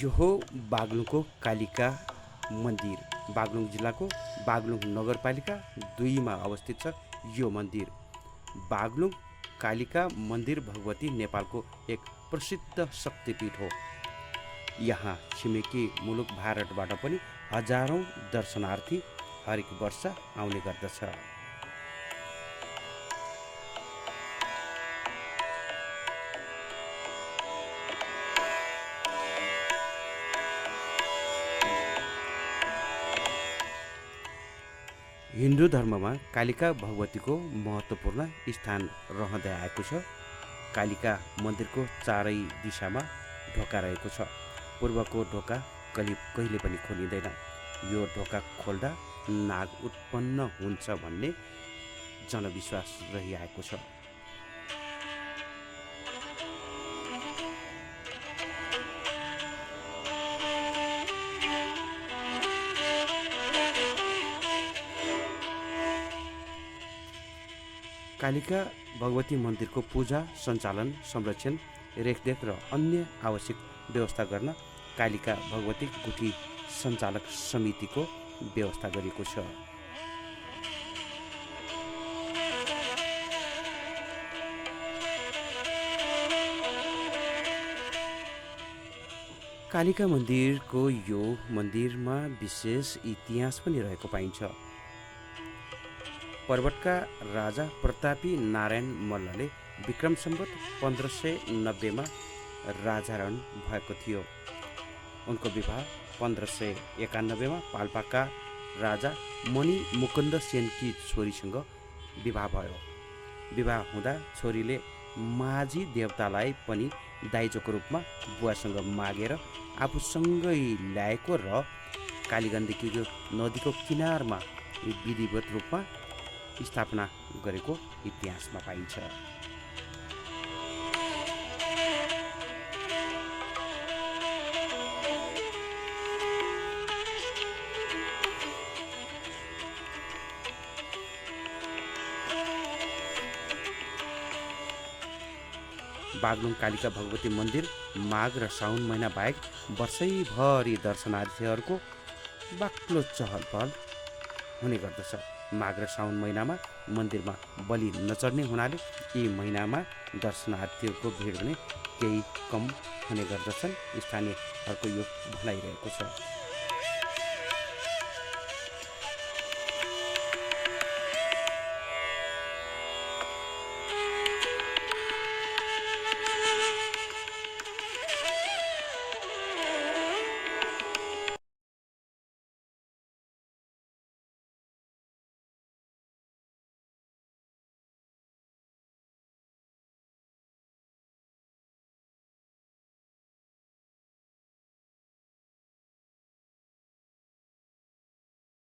यो हो बागलुङको कालिका मन्दिर। बागलुङ जिल्लाको बागलुङ नगरपालिका 2 मा अवस्थित छ यो मन्दिर। बागलुङ कालिका मन्दिर भगवती नेपालको एक प्रसिद्ध शक्तिपीठ हो। यहाँ छिमेकी मुलुक भारतबाट पनि हजारौं दर्शनार्थी हरेक वर्ष आउने गर्दछ। हिन्दू धर्ममा कालिका भगवतीको महत्त्वपूर्ण स्थान रहँदै आएको छ। कालिका मन्दिरको चारै दिशामा ढोका रहेको छ। पूर्वको ढोका कहिले पनि खोलिँदैन। यो ढोका खोल्दा नाग उत्पन्न हुन्छ भन्ने जनविश्वास रहिआएको छ। कालिका भगवती मन्दिरको पूजा, सञ्चालन, संरक्षण, रेखदेख र अन्य आवश्यक व्यवस्था गर्न कालिका भगवती गुठी सञ्चालक समितिको व्यवस्था गरिएको छ। कालिका मन्दिरको यो मन्दिरमा विशेष इतिहास पनि रहेको पाइन्छ। पर्वतका राजा प्रतापी नारायण मल्लले विक्रम सम्वत 1590 मा राजारण भएको थियो। उनको विवाह 1591 मा पाल्पाका राजा मणि मुकुन्द सेनकी छोरीसँग विवाह भयो। विवाह हुँदा छोरीले माझी देवतालाई पनि दाइजोको रूपमा बुवासँग मागेर आफूसँगै ल्याएको र कालीगण्डकी नदीको किनारमा विधिवत रूपमा स्थापना गरेको इतिहासमा पाइन्छ। बागलुङ कालिका भगवती मन्दिर माघ र साउन महिना बाहेक वर्षैभरि दर्शनार्थीहरूको बाक्लो चहल पहल हुने गर्दछ। माघ र साउन महिनामा मन्दिरमा बलि नचढ्ने हुनाले यी महिनामा दर्शनार्थीहरूको भिड भने केही कम हुने गर्दछन्। स्थानीयहरूको यो भनाइरहेको छ।